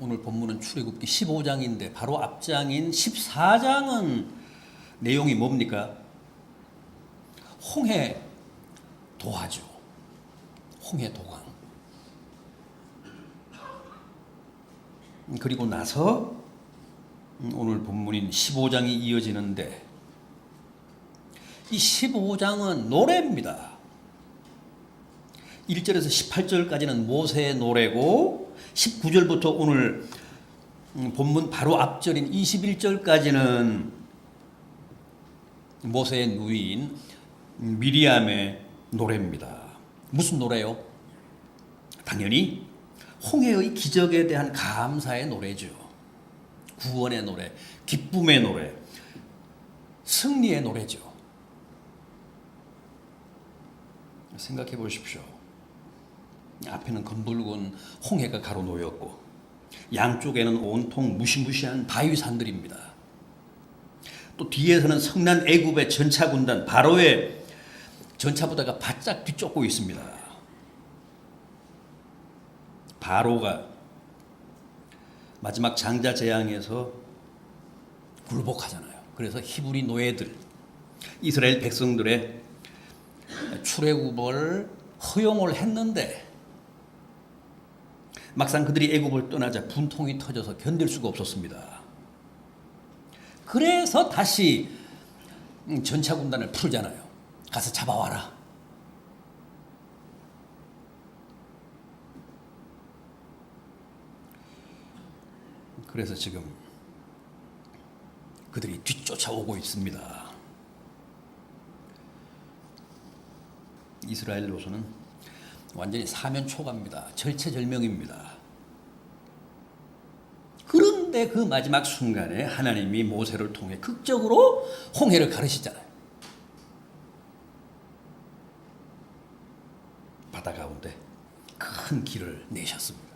오늘 본문은 출애굽기 15장인데 바로 앞장인 14장은 내용이 뭡니까? 홍해 도하죠. 홍해 도강. 그리고 나서 오늘 본문인 15장이 이어지는데 이 15장은 노래입니다. 1절에서 18절까지는 모세의 노래고 19절부터 오늘 본문 바로 앞절인 21절까지는 모세의 누이인 미리암의 노래입니다. 무슨 노래요? 당연히 홍해의 기적에 대한 감사의 노래죠. 구원의 노래, 기쁨의 노래, 승리의 노래죠. 생각해 보십시오. 앞에는 검붉은 홍해가 가로놓였고 양쪽에는 온통 무시무시한 바위산들입니다. 또 뒤에서는 성난 애굽의 전차군단 바로의 전차부대가 바짝 뒤쫓고 있습니다. 바로가 마지막 장자 재앙에서 굴복하잖아요. 그래서 히브리 노예들, 이스라엘 백성들의 출애굽을 허용을 했는데 막상 그들이 애굽을 떠나자 분통이 터져서 견딜 수가 없었습니다. 그래서 다시 전차군단을 풀잖아요. 가서 잡아와라. 그래서 지금 그들이 뒤쫓아오고 있습니다. 이스라엘로서는 완전히 사면초가입니다. 절체절명입니다. 그런데 그 마지막 순간에 하나님이 모세를 통해 극적으로 홍해를 가르시잖아요. 바다 가운데 큰 길을 내셨습니다.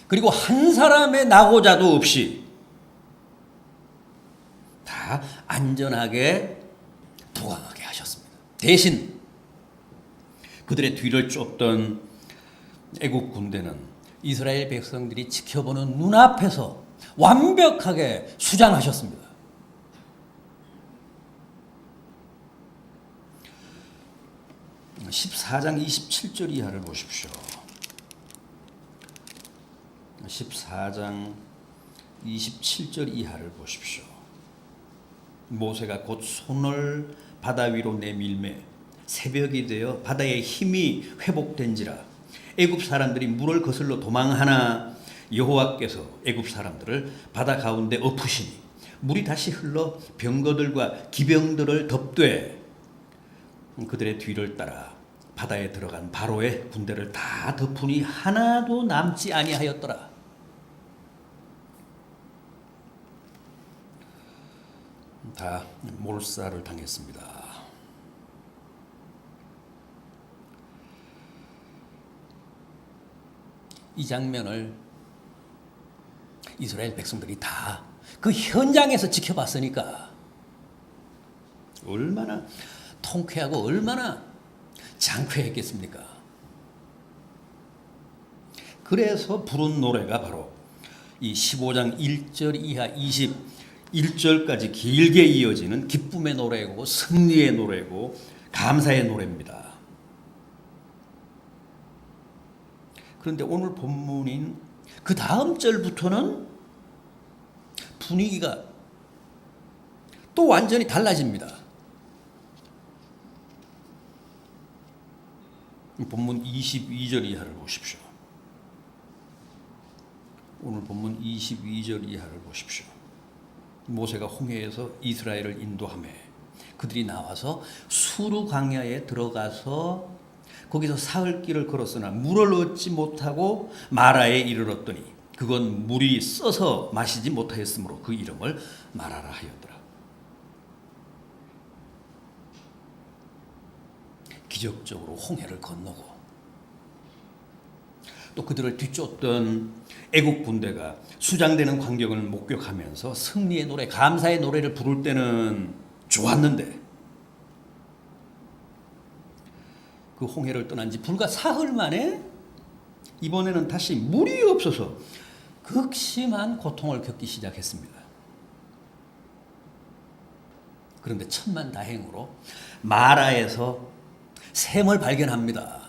그리고 한 사람의 낙오자도 없이 다 안전하게 도강하게 하셨습니다. 대신 그들의 뒤를 쫓던 애국 군대는 이스라엘 백성들이 지켜보는 눈앞에서 완벽하게 수장하셨습니다. (14장 27절) 이하를 보십시오. 14장 27절 이하를 보십시오. 모세가 곧 손을 바다 위로 내밀매 새벽이 되어 바다의 힘이 회복된지라 애굽 사람들이 물을 거슬러 도망하나 여호와께서 애굽 사람들을 바다 가운데 엎으시니 물이 다시 흘러 병거들과 기병들을 덮되 그들의 뒤를 따라 바다에 들어간 바로의 군대를 다 덮으니 하나도 남지 아니하였더라. 다 몰살을 당했습니다. 이 장면을 이스라엘 백성들이 다 그 현장에서 지켜봤으니까 얼마나 통쾌하고 얼마나 장쾌했겠습니까? 그래서 부른 노래가 바로 이 15장 1절 이하 21절까지 길게 이어지는 기쁨의 노래고 승리의 노래고 감사의 노래입니다. 그런데 오늘 본문인 그 다음 절부터는 분위기가 또 완전히 달라집니다. 본문 22절 이하를 보십시오. 오늘 본문 22절 이하를 보십시오. 모세가 홍해에서 이스라엘을 인도하며 그들이 나와서 수르 광야에 들어가서 거기서 사흘 길을 걸었으나 물을 얻지 못하고 마라에 이르렀더니 그건 물이 써서 마시지 못하였으므로 그 이름을 마라라 하였더라. 기적적으로 홍해를 건너고 또 그들을 뒤쫓던 애국 군대가 수장되는 광경을 목격하면서 승리의 노래, 감사의 노래를 부를 때는 좋았는데 그 홍해를 떠난 지 불과 사흘 만에 이번에는 다시 물이 없어서 극심한 고통을 겪기 시작했습니다. 그런데 천만다행으로 마라에서 샘을 발견합니다.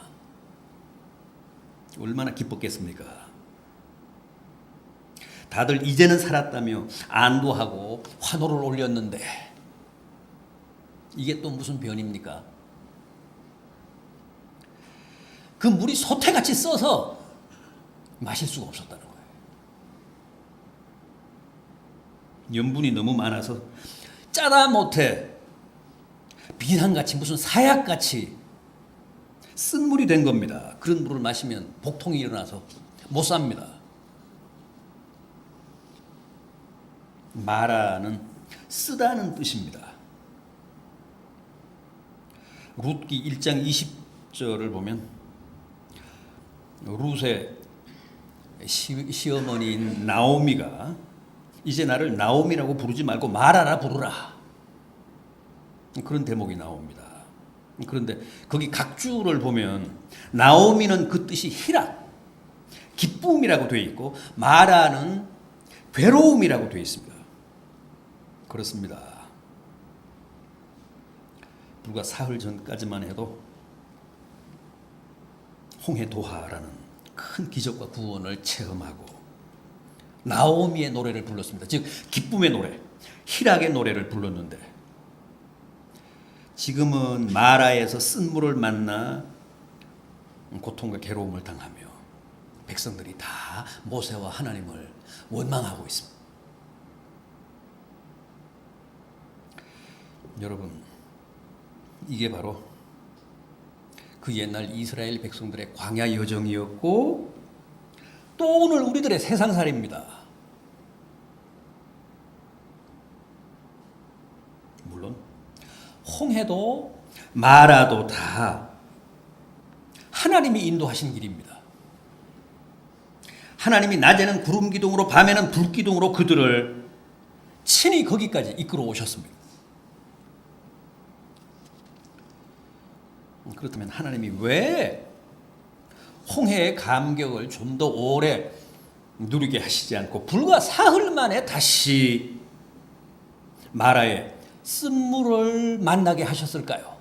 얼마나 기뻤겠습니까? 다들 이제는 살았다며 안도하고 환호를 올렸는데 이게 또 무슨 변입니까? 그 물이 소태같이 써서 마실 수가 없었다는 거예요. 염분이 너무 많아서 짜다 못해 비상같이 무슨 사약같이 쓴 물이 된 겁니다. 그런 물을 마시면 복통이 일어나서 못 삽니다. 마라는 쓰다는 뜻입니다. 룻기 1장 20절을 보면 룻의 시어머니인 나오미가 이제 나를 나오미라고 부르지 말고 마라라 부르라, 그런 대목이 나옵니다. 그런데 거기 각주를 보면 나오미는 그 뜻이 희락, 기쁨이라고 되어 있고 마라는 괴로움이라고 되어 있습니다. 그렇습니다. 불과 사흘 전까지만 해도 홍해도하라는 큰 기적과 구원을 체험하고 나오미의 노래를 불렀습니다. 즉 기쁨의 노래, 희락의 노래를 불렀는데 지금은 마라에서 쓴 물을 만나 고통과 괴로움을 당하며 백성들이 다 모세와 하나님을 원망하고 있습니다. 여러분, 이게 바로 그 옛날 이스라엘 백성들의 광야 여정이었고 또 오늘 우리들의 세상살이입니다. 물론 홍해도 마라도 다 하나님이 인도하신 길입니다. 하나님이 낮에는 구름 기둥으로 밤에는 불 기둥으로 그들을 친히 거기까지 이끌어 오셨습니다. 그렇다면 하나님이 왜 홍해의 감격을 좀 더 오래 누리게 하시지 않고 불과 사흘 만에 다시 마라의 쓴물을 만나게 하셨을까요?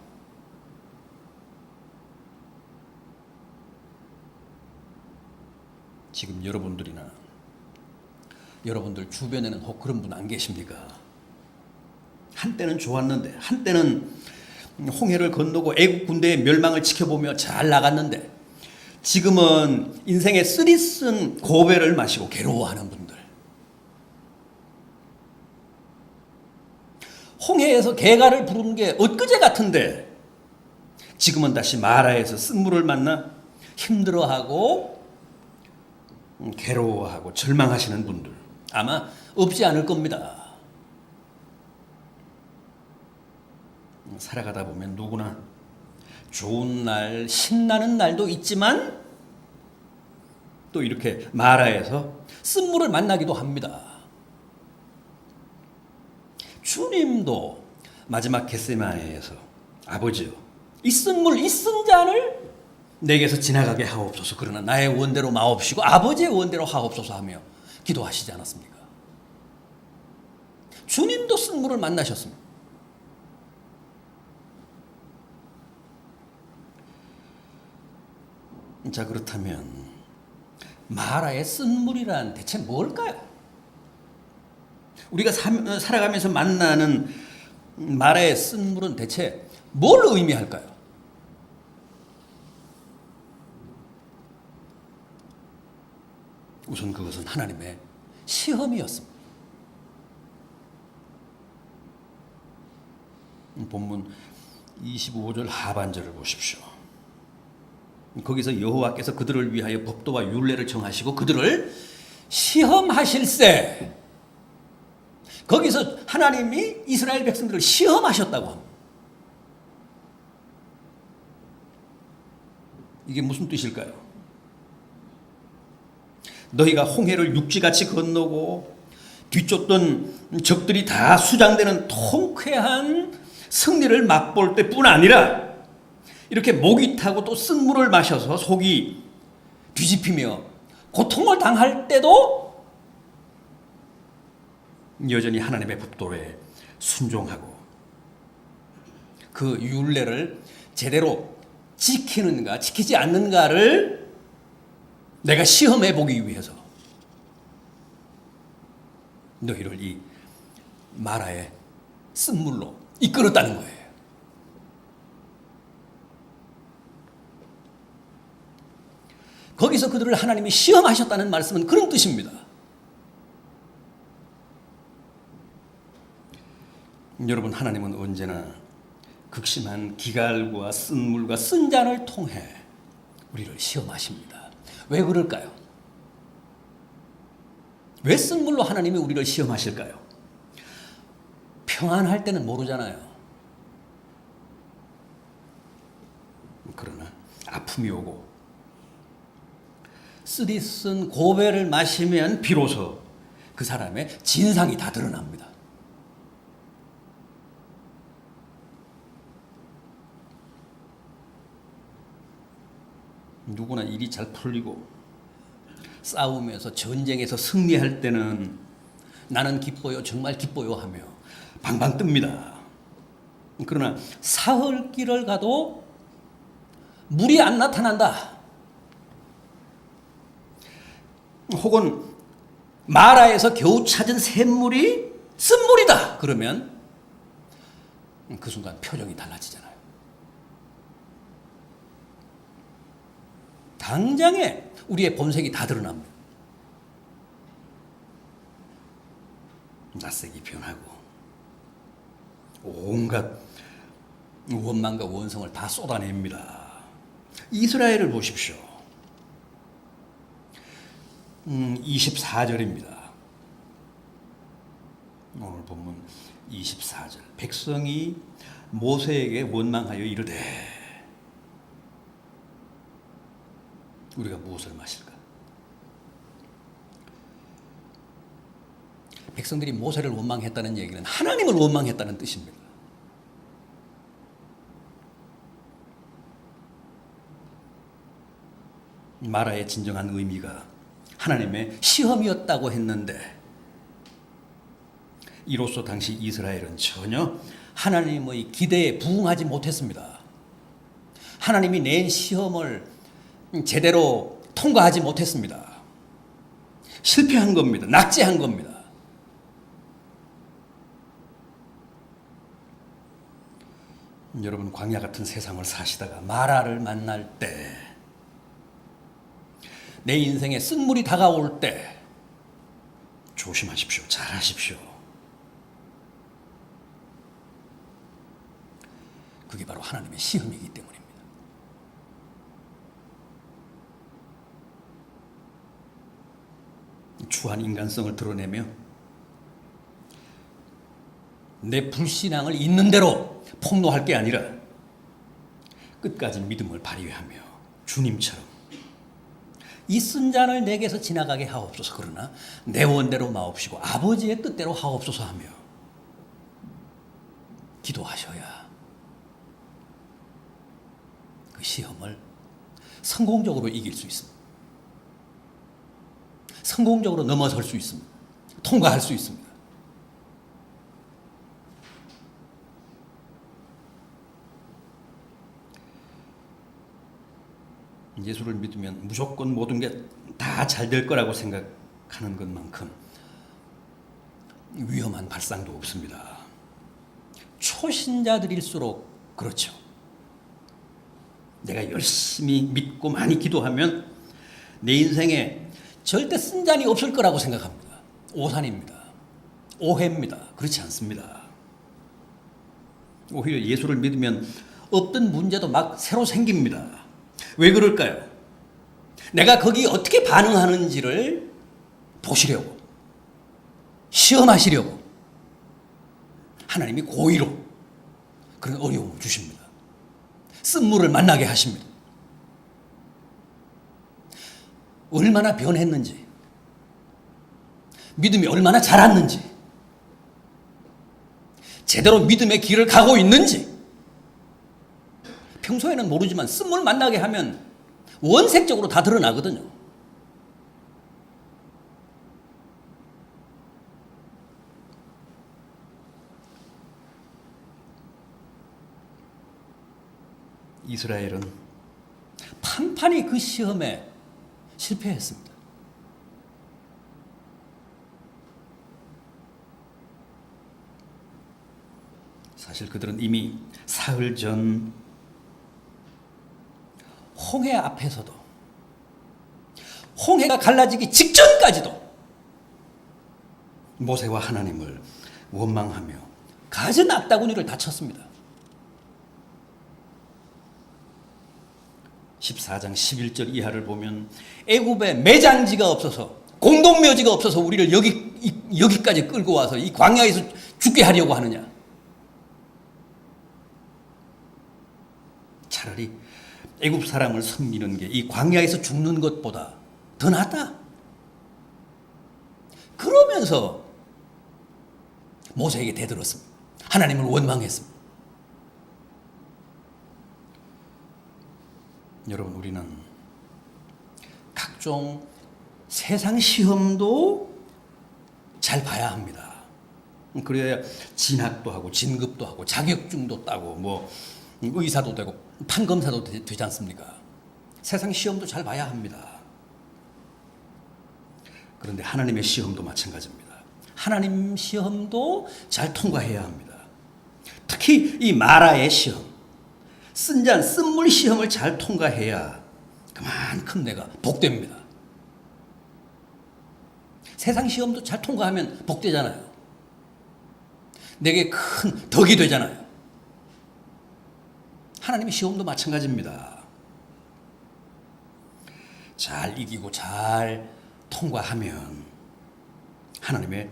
지금 여러분들이나 여러분들 주변에는 혹 그런 분 안 계십니까? 한때는 좋았는데, 한때는 홍해를 건너고 애국 군대의 멸망을 지켜보며 잘 나갔는데 지금은 인생의 쓰리쓴 고배를 마시고 괴로워하는 분들, 홍해에서 개가를 부르는 게 엊그제 같은데 지금은 다시 마라에서 쓴물을 만나 힘들어하고 괴로워하고 절망하시는 분들 아마 없지 않을 겁니다. 살아가다 보면 누구나 좋은 날, 신나는 날도 있지만 또 이렇게 마라에서 쓴물을 만나기도 합니다. 주님도 마지막 겟세마네에서 아버지요, 이 쓴물, 이 쓴 잔을 내게서 지나가게 하옵소서, 그러나 나의 원대로 마옵시고 아버지의 원대로 하옵소서 하며 기도하시지 않았습니까? 주님도 쓴물을 만나셨습니다. 자, 그렇다면 마라의 쓴물이란 대체 뭘까요? 우리가 살아가면서 만나는 마라의 쓴물은 대체 뭘 의미할까요? 우선 그것은 하나님의 시험이었습니다. 본문 25절 하반절을 보십시오. 거기서 여호와께서 그들을 위하여 법도와 율례를 정하시고 그들을 시험하실세. 거기서 하나님이 이스라엘 백성들을 시험하셨다고 합니다. 이게 무슨 뜻일까요? 너희가 홍해를 육지같이 건너고 뒤쫓던 적들이 다 수장되는 통쾌한 승리를 맛볼 때뿐 아니라 이렇게 목이 타고 또 쓴물을 마셔서 속이 뒤집히며 고통을 당할 때도 여전히 하나님의 법도에 순종하고 그 율례를 제대로 지키는가 지키지 않는가를 내가 시험해 보기 위해서 너희를 이 마라의 쓴물로 이끌었다는 거예요. 거기서 그들을 하나님이 시험하셨다는 말씀은 그런 뜻입니다. 여러분, 하나님은 언제나 극심한 기갈과 쓴물과 쓴 잔을 통해 우리를 시험하십니다. 왜 그럴까요? 왜 쓴물로 하나님이 우리를 시험하실까요? 평안할 때는 모르잖아요. 그러나 아픔이 오고 쓰디쓴 고배를 마시면 비로소 그 사람의 진상이 다 드러납니다. 누구나 일이 잘 풀리고 싸움에서 전쟁에서 승리할 때는 나는 기뻐요, 정말 기뻐요 하며 방방 뜹니다. 그러나 사흘길을 가도 물이 안 나타난다. 혹은 마라에서 겨우 찾은 샘물이 쓴물이다. 그러면 그 순간 표정이 달라지잖아요. 당장에 우리의 본색이 다 드러납니다. 낯색이 변하고 온갖 원망과 원성을 다 쏟아냅니다. 이스라엘을 보십시오. 24절입니다. 오늘 본문 24절. 백성이 모세에게 원망하여 이르되 우리가 무엇을 마실까? 백성들이 모세를 원망했다는 얘기는 하나님을 원망했다는 뜻입니다. 마라의 진정한 의미가 하나님의 시험이었다고 했는데 이로써 당시 이스라엘은 전혀 하나님의 기대에 부응하지 못했습니다. 하나님이 낸 시험을 제대로 통과하지 못했습니다. 실패한 겁니다. 낙제한 겁니다. 여러분, 광야 같은 세상을 사시다가 마라를 만날 때, 내 인생에 쓴물이 다가올 때 조심하십시오. 잘하십시오. 그게 바로 하나님의 시험이기 때문입니다. 추한 인간성을 드러내며 내 불신앙을 있는 대로 폭로할 게 아니라 끝까지 믿음을 발휘하며 주님처럼 이 쓴 잔을 내게서 지나가게 하옵소서. 그러나 내 원대로 마옵시고 아버지의 뜻대로 하옵소서 하며 기도하셔야 그 시험을 성공적으로 이길 수 있습니다. 성공적으로 넘어설 수 있습니다. 통과할 수 있습니다. 예수를 믿으면 무조건 모든 게 다 잘 될 거라고 생각하는 것만큼 위험한 발상도 없습니다. 초신자들일수록 그렇죠. 내가 열심히 믿고 많이 기도하면 내 인생에 절대 쓴 잔이 없을 거라고 생각합니다. 오산입니다. 오해입니다. 그렇지 않습니다. 오히려 예수를 믿으면 없던 문제도 막 새로 생깁니다. 왜 그럴까요? 내가 거기 어떻게 반응하는지를 보시려고, 시험하시려고 하나님이 고의로 그런 어려움을 주십니다. 쓴물을 만나게 하십니다. 얼마나 변했는지, 믿음이 얼마나 자랐는지, 제대로 믿음의 길을 가고 있는지 평소에는 모르지만 쓴물 만나게 하면 원색적으로 다 드러나거든요. 이스라엘은 판판히 그 시험에 실패했습니다. 사실 그들은 이미 사흘 전 홍해 앞에서도, 홍해가 갈라지기 직전까지도 모세와 하나님을 원망하며 갖은 악다구니를 다쳤습니다. 14장 11절 이하를 보면 애굽에 매장지가 없어서, 공동묘지가 없어서 우리를 여기까지 끌고 와서 이 광야에서 죽게 하려고 하느냐. 차라리 애굽 사람을 섬기는 게 이 광야에서 죽는 것보다 더 낫다. 그러면서 모세에게 대들었습니다. 하나님을 원망했습니다. 여러분, 우리는 각종 세상 시험도 잘 봐야 합니다. 그래야 진학도 하고 진급도 하고 자격증도 따고 뭐 의사도 되고 판검사도 되지 않습니까? 세상 시험도 잘 봐야 합니다. 그런데 하나님의 시험도 마찬가지입니다. 하나님 시험도 잘 통과해야 합니다. 특히 이 마라의 시험, 쓴잔 쓴물 시험을 잘 통과해야 그만큼 내가 복됩니다. 세상 시험도 잘 통과하면 복되잖아요. 내게 큰 덕이 되잖아요. 하나님의 시험도 마찬가지입니다. 잘 이기고 잘 통과하면 하나님의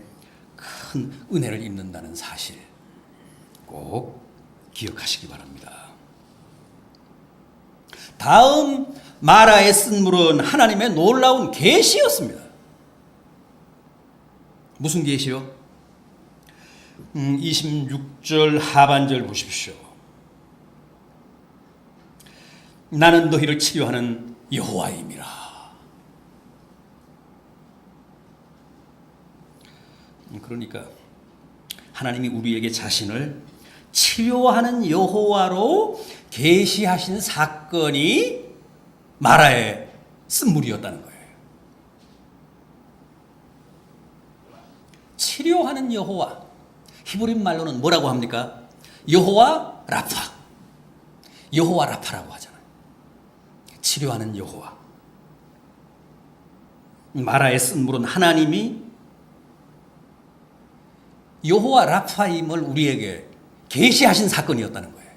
큰 은혜를 입는다는 사실 꼭 기억하시기 바랍니다. 다음 마라의 쓴물은 하나님의 놀라운 계시였습니다. 무슨 계시요? 26절 하반절 보십시오. 나는 너희를 치료하는 여호와임이라. 그러니까 하나님이 우리에게 자신을 치료하는 여호와로 계시하신 사건이 마라의 쓴물이었다는 거예요. 치료하는 여호와, 히브리 말로는 뭐라고 합니까? 여호와 라파, 여호와 라파라고 하잖아요. 치료하는 여호와. 마라의 쓴물은 하나님이 여호와 라파임을 우리에게 계시하신 사건이었다는 거예요.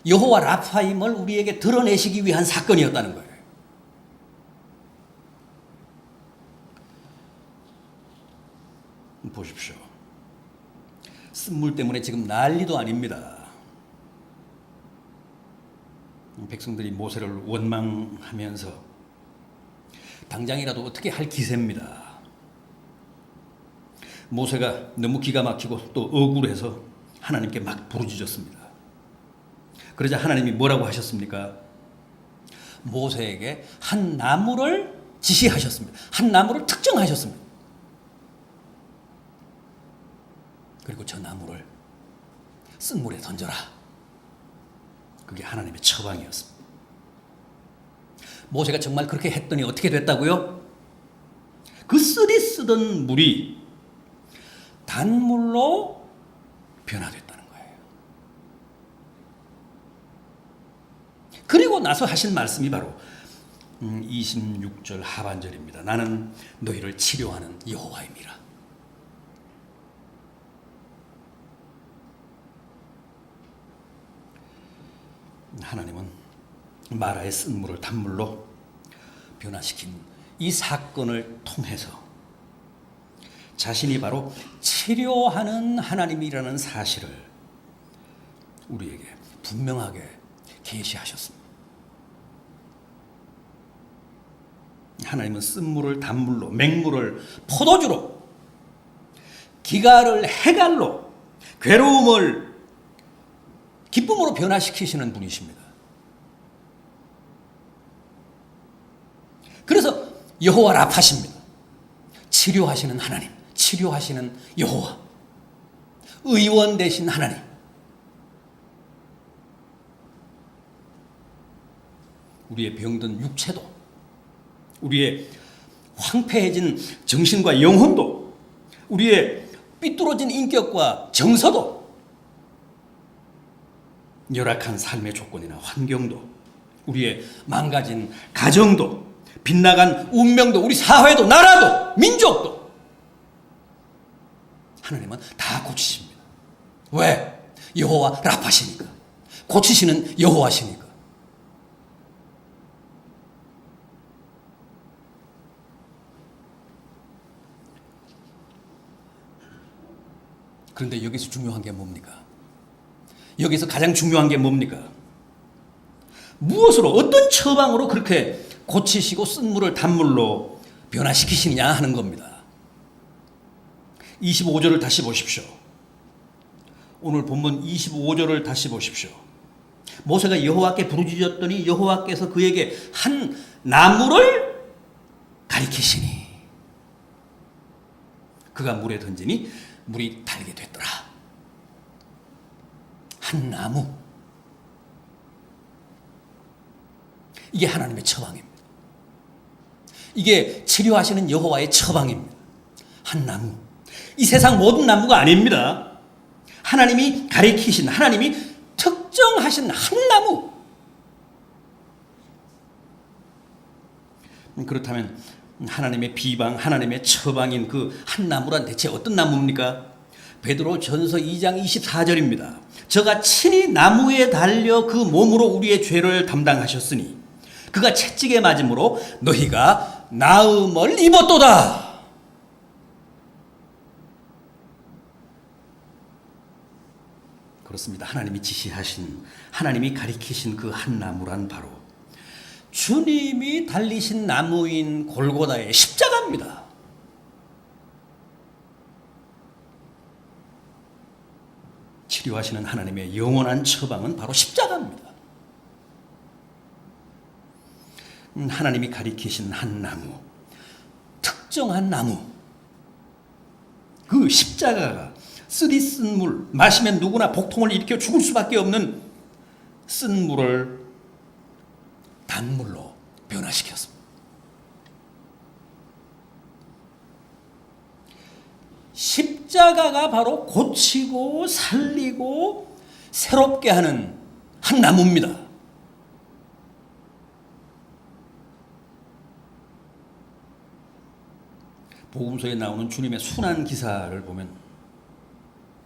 여호와 라파임을 우리에게 드러내시기 위한 사건이었다는 거예요. 보십시오. 쓴물 때문에 지금 난리도 아닙니다. 백성들이 모세를 원망하면서 당장이라도 어떻게 할 기세입니다. 모세가 너무 기가 막히고 또 억울해서 하나님께 막 부르짖었습니다. 그러자 하나님이 뭐라고 하셨습니까? 모세에게 한 나무를 지시하셨습니다. 한 나무를 특정하셨습니다. 그리고 저 나무를 쓴물에 던져라. 그게 하나님의 처방이었습니다. 모세가 정말 그렇게 했더니 어떻게 됐다고요? 그 쓰던 물이 단물로 변화됐다는 거예요. 그리고 나서 하신 말씀이 바로 26절 하반절입니다. 나는 너희를 치료하는 여호와임이라. 하나님은 마라의 쓴물을 단물로 변화시킨 이 사건을 통해서 자신이 바로 치료하는 하나님이라는 사실을 우리에게 분명하게 계시하셨습니다. 하나님은 쓴물을 단물로, 맹물을 포도주로, 기갈을 해갈로, 괴로움을 기쁨으로 변화시키시는 분이십니다. 여호와 라파십니다. 치료하시는 하나님, 치료하시는 여호와, 의원 되신 하나님. 우리의 병든 육체도, 우리의 황폐해진 정신과 영혼도, 우리의 삐뚤어진 인격과 정서도, 열악한 삶의 조건이나 환경도, 우리의 망가진 가정도, 빗나간 운명도, 우리 사회도, 나라도, 민족도 하나님은 다 고치십니다. 왜? 여호와 라파시니까. 고치시는 여호와시니까. 그런데 여기서 중요한 게 뭡니까? 여기서 가장 중요한 게 뭡니까? 무엇으로, 어떤 처방으로 그렇게 고치시고 쓴 물을 단물로 변화시키시느냐 하는 겁니다. 25절을 다시 보십시오. 오늘 본문 25절을 다시 보십시오. 모세가 여호와께 부르짖었더니 여호와께서 그에게 한 나무를 가리키시니 그가 물에 던지니 물이 달게 됐더라. 한 나무. 이게 하나님의 처방입니다. 이게 치료하시는 여호와의 처방입니다. 한 나무. 이 세상 모든 나무가 아닙니다. 하나님이 가리키신, 하나님이 특정하신 한 나무. 그렇다면 하나님의 비방, 하나님의 처방인 그 한 나무란 대체 어떤 나무입니까? 베드로 전서 2장 24절입니다. 저가 친히 나무에 달려 그 몸으로 우리의 죄를 담당하셨으니 그가 채찍에 맞음으로 너희가 나음을 입었도다. 그렇습니다. 하나님이 지시하신, 하나님이 가리키신 그 한 나무란 바로 주님이 달리신 나무인 골고다의 십자가입니다. 치료하시는 하나님의 영원한 처방은 바로 십자가입니다. 하나님이 가리키신 한 나무, 특정한 나무, 그 십자가가 쓰디 쓴 물, 마시면 누구나 복통을 일으켜 죽을 수밖에 없는 쓴 물을 단물로 변화시켰습니다. 십자가가 바로 고치고 살리고 새롭게 하는 한 나무입니다. 복음서에 나오는 주님의 순환 기사를 보면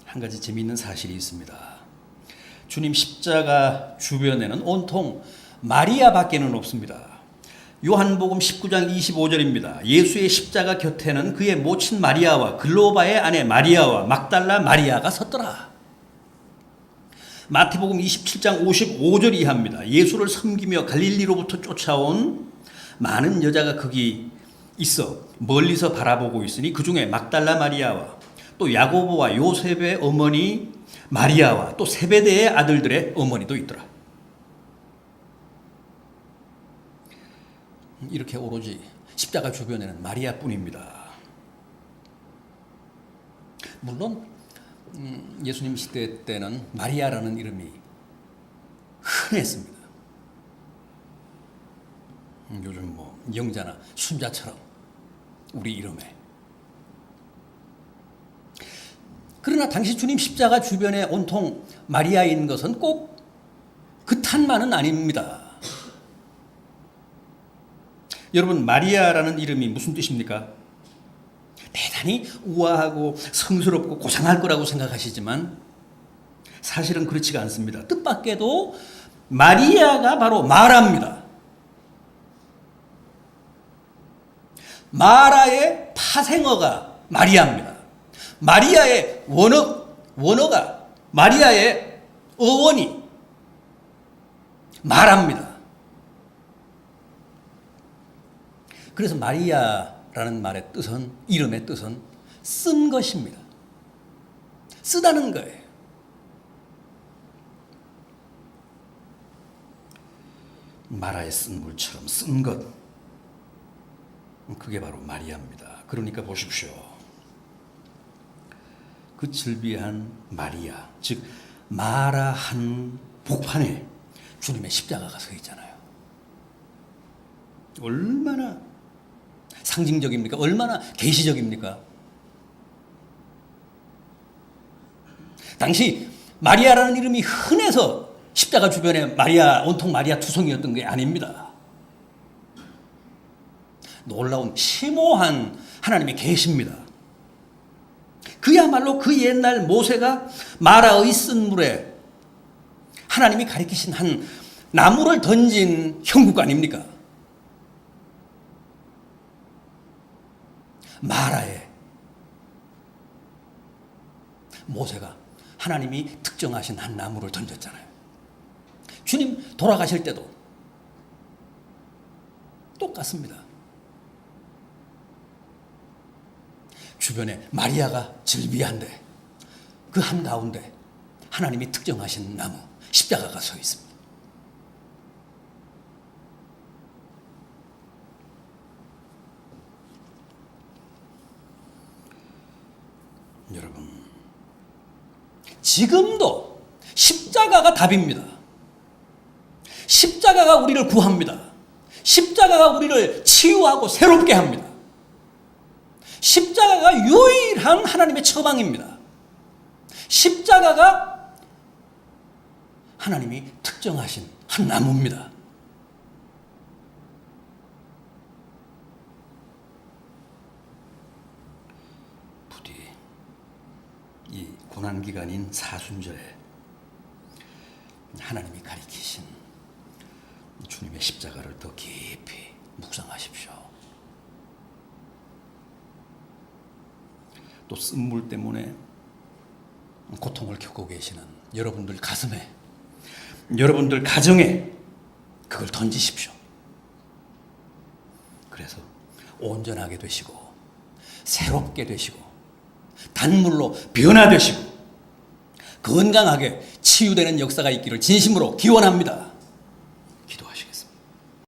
한 가지 재미있는 사실이 있습니다. 주님 십자가 주변에는 온통 마리아밖에는 없습니다. 요한복음 19장 25절입니다. 예수의 십자가 곁에는 그의 모친 마리아와 글로바의 아내 마리아와 막달라 마리아가 섰더라. 마태복음 27장 55절 이하입니다. 예수를 섬기며 갈릴리로부터 쫓아온 많은 여자가 거기 있어 멀리서 바라보고 있으니 그 중에 막달라 마리아와 또 야고보와 요셉의 어머니 마리아와 또 세베대의 아들들의 어머니도 있더라. 이렇게 오로지 십자가 주변에는 마리아뿐입니다. 물론 예수님 시대 때는 마리아라는 이름이 흔했습니다. 요즘 뭐 영자나 순자처럼 우리 이름에. 그러나 당시 주님 십자가 주변에 온통 마리아인 것은 꼭 그탄만은 아닙니다. 여러분, 마리아라는 이름이 무슨 뜻입니까? 대단히 우아하고 성스럽고 고상할 거라고 생각하시지만 사실은 그렇지가 않습니다. 뜻밖에도 마리아가 바로 마라입니다. 마라의 파생어가 마리아입니다. 마리아의 원어가 마리아의 어원이 마라입니다. 그래서 마리아라는 말의 뜻은, 이름의 뜻은 쓴 것입니다. 쓰다는 거예요. 마라의 쓴 물처럼 쓴 것. 그게 바로 마리아입니다. 그러니까 보십시오. 그 즐비한 마리아, 즉 마라 한 복판에 주님의 십자가가 서 있잖아요. 얼마나 상징적입니까? 얼마나 계시적입니까? 당시 마리아라는 이름이 흔해서 십자가 주변에 마리아, 온통 마리아 투성이었던 게 아닙니다. 놀라운 심오한 하나님의 계시입니다. 그야말로 그 옛날 모세가 마라의 쓴 물에 하나님이 가리키신 한 나무를 던진 형국 아닙니까? 마라에 모세가 하나님이 특정하신 한 나무를 던졌잖아요. 주님 돌아가실 때도 똑같습니다. 주변에 마리아가 즐비한데 그 한가운데 하나님이 특정하신 나무 십자가가 서 있습니다. 여러분, 지금도 십자가가 답입니다. 십자가가 우리를 구합니다. 십자가가 우리를 치유하고 새롭게 합니다. 십자가가 유일한 하나님의 처방입니다. 십자가가 하나님이 특정하신 한 나무입니다. 부디 이 고난기간인 사순절에 하나님이 가리키신 주님의 십자가를 더 깊이 묵상하십시오. 또 쓴물 때문에 고통을 겪고 계시는 여러분들 가슴에, 여러분들 가정에 그걸 던지십시오. 그래서 온전하게 되시고 새롭게 되시고 단물로 변화되시고 건강하게 치유되는 역사가 있기를 진심으로 기원합니다.